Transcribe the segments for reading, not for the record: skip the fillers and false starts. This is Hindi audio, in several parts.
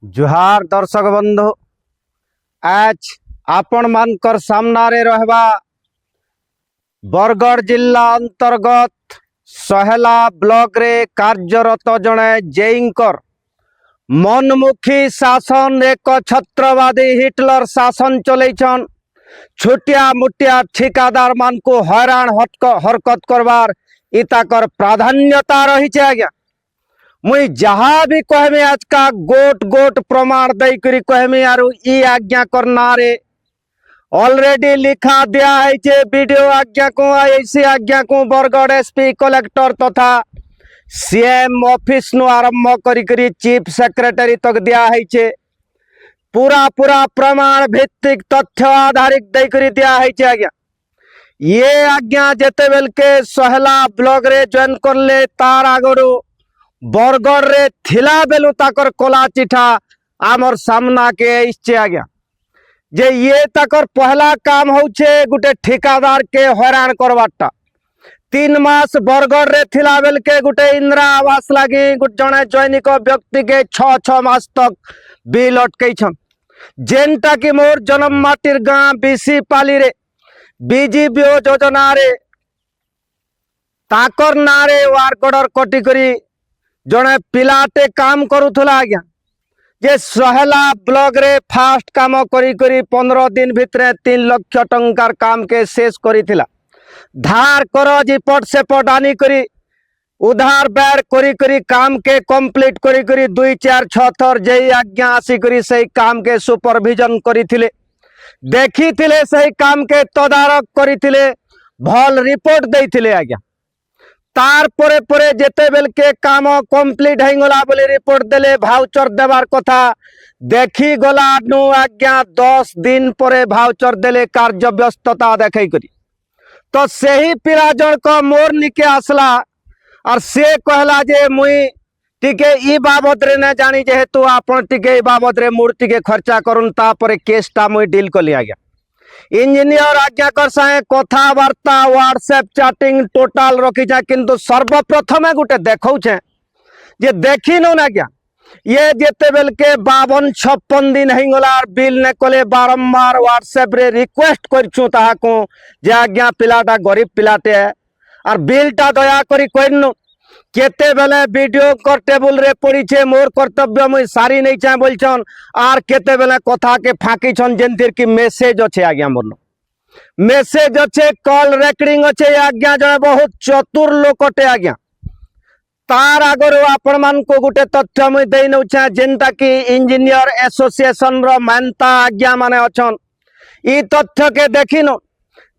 जुहार दर्शक बंधु। आज आपण मानकर सामनारे रहबा बरगढ़ जिला अंतर्गत सहेला ब्लॉक रे कार्यरत जड़े जेईंकर मनमुखी शासन एक छत्रवादी हिटलर शासन चलैछन। छुटिया मुटिया ठिकादार मान को हैरान हरकत करवार इताकर प्राधान्यता रही है। आज्ञा मुई जहाँ भी कहमी आज का गोट गोट प्रमाण दई करी कहमी आरु ई आज्ञा करना रे ऑलरेडी लिखा दिया है वीडियो आज्ञा को ऐसी आज्ञा को बरगढ़ एसपी कलेक्टर तथा सीएम ऑफिस नु आरंभ करी चीफ सेक्रेटरी तक दिया है। पूरा पूरा प्रमाण भित्तिक तथ्य आधारित दई करी दिया है। आज्ञा ये आज्ञा जेते बेल के सहेला ब्लॉक रे ज्वाइन करले तार आगरू बरगढ़ रे थिला बेलु ताकर कला चिठा आमर सामना के इच्छे आ गया जे ये ताकर पहला काम होचे गुटे ठिकादार के हैरान करवाटा। 3 मास बरगढ़ रे थिला बेल के गुटे इंदिरा आवास लागी गुटे जने जैनिक व्यक्ति के 6 मास तक बिल अटकैछन। जेनटा कि मोर जन्म माटिर गाँ बीसी पाली रे बीजीपीओ योजना रे ताकर नारे वार्ड ऑर्डर कटी करी जड़े पिलाटे काम करुला। आज्ञा जे सहेला ब्लॉक रे फास्ट काम करी 15 दिन भितरे 3 लाख टंकार काम के शेष करिथिला। धार करज इपट सेपट आनी करी उधार बैर करी काम के कंप्लीट करी 2-4-6 थर जई आज्ञा आसी करी सही काम के सुपरविजन करिथिले देखिथिले सही काम के तदारक करिथिले भल रिपोर्ट देइथिले। आज्ञा तार परे परे जेते बेल के काम कंप्लीट हो गला बोली रिपोर्ट देले भाउचर देवार कथा देखी गला नु आज्ञा 10 दिन परे भाउचर देले कार्य व्यस्तता देखै करी तो सही पिला जन को मोर निके आसला और से कहला जे मुई टिके ई बाबत रे न जानी जेहेतु आपण टिके ई बाबत रे मूर्ति के खर्चा करूं ता परे केसटा मुई डील कली। आज्ञा इंजीनियर आज्ञाकर साहे कथबार्ता व्हाट्सएप चैटिंग टोटाल रखी जाए किंतु सर्वप्रथमे गुटे देखौ छे जे देखी न आज्ञा ये जेते बेल के 52-56 दिन हो गला बिल ने कले बारंबार व्हाट्सएप रे रिक्वेस्ट करछु ताहा को जे आज्ञा पिलाटा गरीब पिलाटे और बिलटा दया करी करनु केते बेले वीडियो कर टेबल रे पड़ी छे मोर कर्तव्य मुई सारी नहीं चाहे बोलछन आर केते बेले कथा के फाकी छन जेनतिर की मेसेज अच्छे। आज्ञा मोर मेसेज अच्छे कॉल रेकर्डिंग अच्छे। आज्ञा जड़े बहुत चतुर लोकटे। आज्ञा तार आगर आपण मान को गुटे तथ्य मुई देई नउ छे जेनटा की इंजीनियर एसोसिएशन रो मानता आज्ञा माने अछन ई तथ्य के देखिनो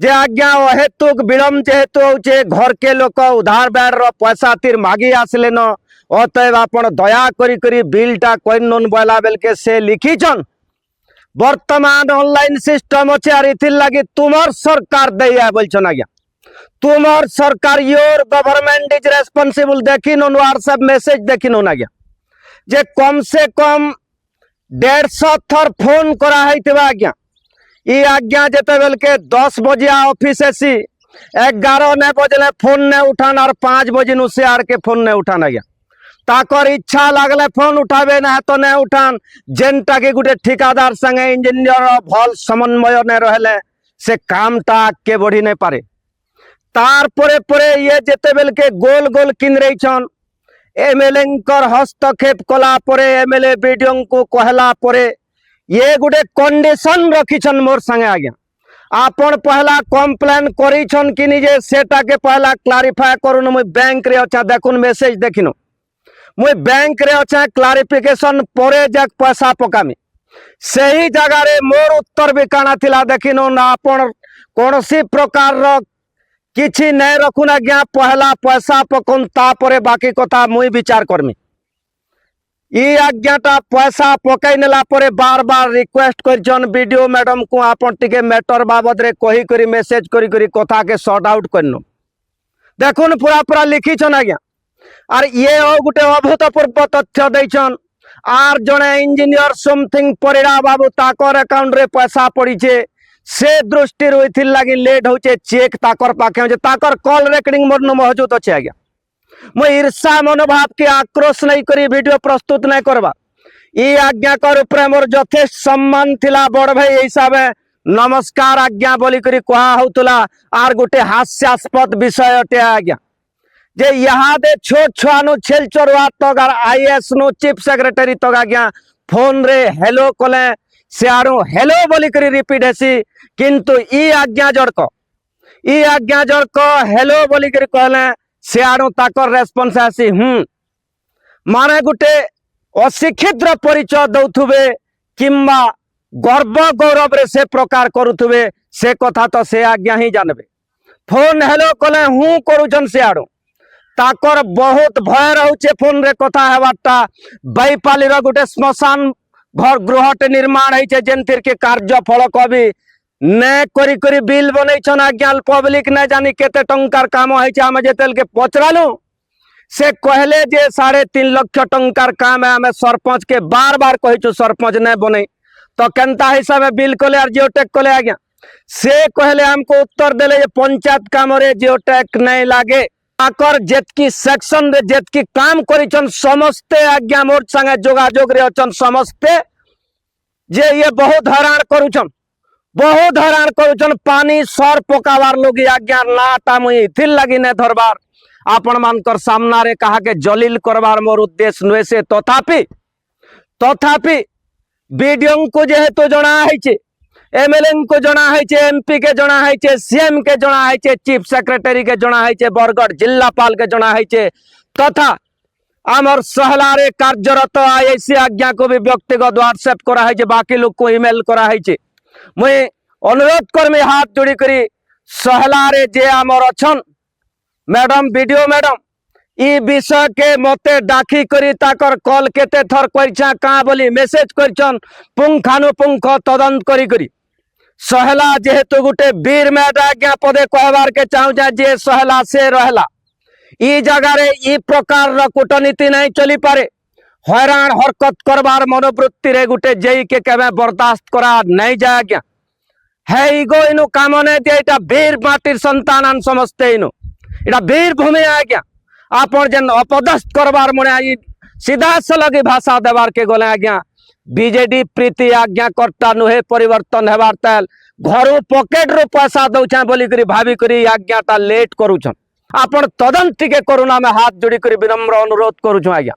जे आज्ञा हेतुक विलम्ब जेहेतु होचे घर के लोक उधार बैर पैसा तीर मागी आसले न अतएव आपण दया करी बिलटा कइनन बोला बेल के से लिखिछन वर्तमान ऑनलाइन सिस्टम अच्छे आर इथिर लागी तुमर सरकार दैया बोलछन। आज्ञा तुमर सरकार योर गवर्नमेंट इज रेस्पॉन्सिबल देखिन व्हाट्सएप मैसेज देखिन। आज्ञा जे कम से कम 150 थर फोन करा हैतिबा। आज्ञा ई आज्ञा जेते बेल के 10 बजिया ऑफिस एसी 11 ने बजले फोन ने उठान और 5 बजे नु से आर के फोन ने उठान। आज्ञा ताकर इच्छा लागले फोन उठावे ना तो ने उठान जेनटा के गुटे ठिकादार संगे इंजीनियर भल समन्वय ने रहले से कामटा के बढ़ी नहीं पारे। तार परे परे ये जेते बेल के गोल गोल किन रही छन एमएलए कर हस्तक्षेप कला परे एमएलए वीडियो को कहला परे ये गुटे कंडीशन रखिछन मोर संगे। आज्ञा आपण पहला कंप्लेन करिछन कि निजे सेटा के पहला क्लारिफाई करून मुई बैंक रे अच्छा देखुन मेसेज देखिनो मुई बैंक रे अच्छा क्लारिफिकेशन परे जाक पैसा पकामी सही जगह रे मोर उत्तर भी काना थिला देखिनो ना आपण कोनसी प्रकार रो किछि नै रखुन। आज्ञा पहला पैसा पकोन ता परे बाकी कथा मुई विचार करमी। ई आज्ञाटा पैसा पकई नेला परे बार बार रिक्वेस्ट करछन वीडियो मैडम को आपण टिके मैटर बाबद रे कही करी मेसेज करी कथा के सॉर्ट आउट करनो देखुन पूरा पूरा लिखी छन। आज्ञा और ये गुटे अभूतपूर्व तथ्य दैछन आर जने इंजीनियर समथिंग परिड़ा बाबू ताकर अकाउंट रे पैसा पड़ी छे से दृष्टि रही लगी लेट होचे चेक ताकर पाखे होचे ताकर कॉल रेकर्डिंग मोर मौजूद अच्छे। आज्ञा मुई ईर्षा मनोभाव के आक्रोश नहीं करी वीडियो प्रस्तुत नहीं करवा इ आज्ञाकर उपरे मोर यथेष्ट सम्मान थिला बड़ भाई हिसाब नमस्कार आज्ञा बोली करी कहा होतला आर गोटे हास्यास्पद विषय अटे आज्ञा जे यहाँ दे छोट छुआ नु छेल चोरवा तक आर आईएएस नु चीफ सेक्रेटरी तक आज्ञा फोन रे हेलो कले से आरो हेलो बोली करी रिपीट हेसी किंतु इ आज्ञा जड़क हेलो बोली करी कहले से आरो ताकर रेस्पॉन्स आसी माने गुटे अशिक्षित परिचय दौथुबे किंबा गर्व गौरव रे से प्रकार करुथुबे से कथा तो से आज्ञा ही जानबे फोन हेलो कले हूँ करुछन से आरो ताकर बहुत भय रहउचे फोन रे कथा हेबाटा बैपाली रो गुटे श्मशान घर गृहटे निर्माण होइछे जेनथिर के कार्य फल कवि ने करी करी बिल बनैछन आज्ञा पब्लिक ने जानी केते टंकार काम होइछे हम जेतेल के पचरालु से कहले जे 3.5 लाख टंकार काम है हमें सरपंच के बार बार कहिछु सरपंच ने बने तो केनता हिसाब बिल कले आर जियोटेक कले आज्ञा से कहले हमको उत्तर देले जे पंचायत काम रे जियोटेक नहीं लागे आकर जेतकी सेक्शन रे जेतकी काम करिछन समस्ते आज्ञा मोर संगे जोगाजोग रे अछन समस्ते जे ये बहुत हैरान करुछन पानी सर पकावार लोग आज्ञा नाटा मुई थिल लगी ने धरबार आपण मानकर सामना रे कहा के जलील करबार मोर उद्देश्य नुहे से तथापि बीडीओ को जेहेतु जना है एमएलए को जना है एमपी के जना है सीएम के जना है चीफ सेक्रेटरी के जना है बरगढ़ जिलापाल के जना है तथा आमर सहलारे कार्यरत आईएसी आज्ञा को भी व्यक्तिगत व्हाट्सएप करा है बाकी लोग को ईमेल करा है मुई अनुरोध करमी हाथ जोड़ी करी सहलारे जे आमर अछन मैडम वीडियो मैडम इ विषय के मते डाकी करी ताकर कॉल केते थर करछा का बोली मेसेज करछन पुंखानुपुंख तदंत करी करी सहला जेहेतु गुटे वीर मैड आज्ञा पदे कहबार के चाहू जे सहला से रहला इ जगह रे इ प्रकार र कूटनीति नहीं चली पारे हैरान हरकत करबार मनोवृत्ति रे गुटे जेई के केबे बर्दाश्त करा नहीं जाए आज्ञा है इगो इनु काम ने दे एटा वीर माटिर संतान समझते इनु एटा वीर भूमि आज्ञा आपण जेन अपदस्थ करबार मने आई सीधा सलगी भाषा देवार के गले आज्ञा बीजेडी प्रीति आज्ञा करता नुहे परिवर्तन हेबार ताल घरु पॉकेट रो पैसा दउछा बोली करी भाभी करी आज्ञाटा लेट करूछन आपण तदंत के करुणा में हाथ जोड़ी करी विनम्र अनुरोध करूछु आज्ञा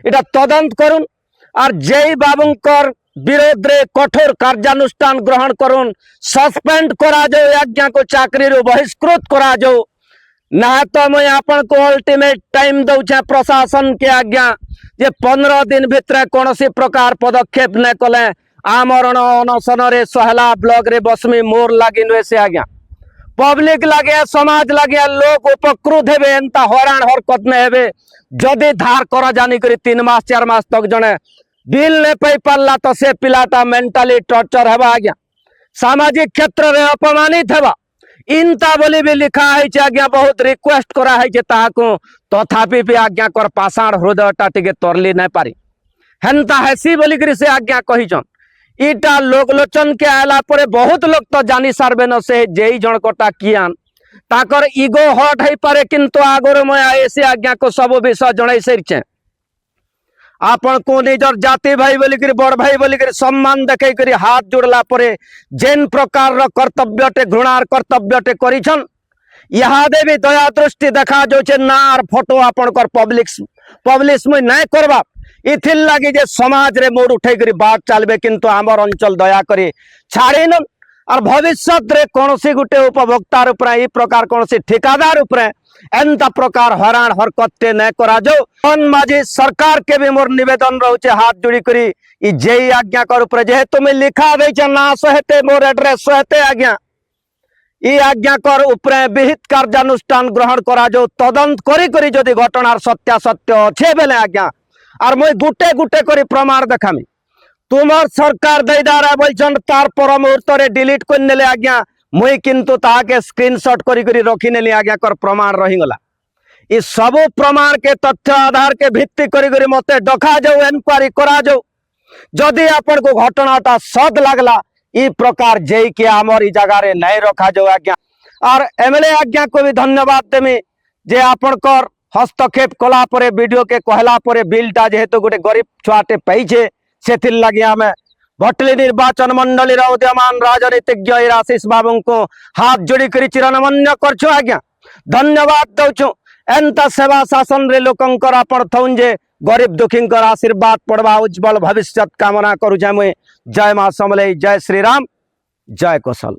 एटा तदंत करुन और जय बाबूंकर विरोध रे कठोर कार्यानुष्ठान ग्रहण करुन सस्पेंड करा जाओ आज्ञा को चाकरी रो बहिष्कृत करा जाओ ना तो मैं आपन को अल्टीमेट टाइम दउछा प्रशासन के आज्ञा जे 15 दिन भितर कौन सी प्रकार पदक्षेप न कले आमरण अनशन रे सहला ब्लॉक रे बसमी मोर लागी नुहे से आज्ञा पब्लिक लगे समाज लगे लोग उपकृत हेबे एंता हैरान हरकत ने हेबे जदि धार करा जानी करी 3 मास 4 मास तक जने बिल ने पै पाला तो से पिलाटा मेंटली टॉर्चर हेबा आज्ञा सामाजिक क्षेत्र रे अपमानित हेबा इनता बोली भी लिखा है आज्ञा बहुत रिक्वेस्ट करा है ताको तथापि भी आज्ञा कर पाषाण हृदयटा टिके तरली नहीं पारी हेन्ता हेसी बोली करी से आज्ञा कहिचन इटा लोक लोचन के आला परे बहुत लोग तो जानी सारबे न से जेई जनकटा कियान ताकर इगो हट है पारे किंतु आगोर मैं आईएसी आज्ञा को सब विषय जणाई सरिछे आपण को निजर जाति भाई बोली करी बड़ भाई बोली करी सम्मान देखै करी हाथ जोड़ला परे जेन प्रकार रो कर्तव्यटे घृणार कर्तव्यटे करिछन यहाँ दे भी दया दृष्टि देखा जो छे नार फोटो आपण कर पब्लिश में नहीं करबा इथिल लगी जे समाज रे मोड़ उठै करी बात चलबे किंतु आमर अंचल दया करी छाड़ीन और भविष्य रे कोनोसी गुटे उपभोक्ता ऊपर ई प्रकार कोनोसी ठेकेदार ऊपर एंता प्रकार हैरान हरकत न करा जो माझी सरकार के भी मोर निवेदन रहुचे हाथ जोड़ी करी ई जेई आज्ञा कर ऊपर जेहेतु में लिखा दै ना सहेते मोर एड्रेस सहेते आज्ञा ई आज्ञा कर ऊपर विहित कार्यानुष्ठान ग्रहण करा जो तदंत करी करी जदि घटनार सत्यासत्य अच्छे बेले आज्ञा और मुई गुटे गुटे करी प्रमाण देखामी तुमर सरकार दैदारा बोलछन तार पर मुहूर्त रे डिलीट कर नेले आज्ञा मुई किंतु ताके स्क्रीनशॉट करी करी रखी नेली आज्ञा कर प्रमाण रही गला ई सब प्रमाण के तथ्य आधार के भित्ति करी करी मते डका जाऊ एनक्वायरी करा जाऊ जदि आपण को घटनाटा सद लागला ई प्रकार जेई के आमर ई जगह रे नहीं रखा जाऊ आज्ञा और एमएलए आज्ञा को भी धन्यवाद देमी जे आपण कर हस्तक्षेप कला परे वीडियो के कहला परे बिलटा जेहेतु गोटे गरीब छुआटे पाइछे से लगी आम भटली निर्वाचन मंडली उदयमान राजनीतिज्ञ आशीष बाबू को हाथ जोड़ी कर चिरनमन्य करछु आज्ञा धन्यवाद दौछु एंता सेवा शासन रे लोकंकर आपण थौन जे गरीब दुखी आशीर्वाद पड़वा उज्जवल भविष्य कामना करुचे मुई जय मां समलेई जय श्री राम जय कौशल।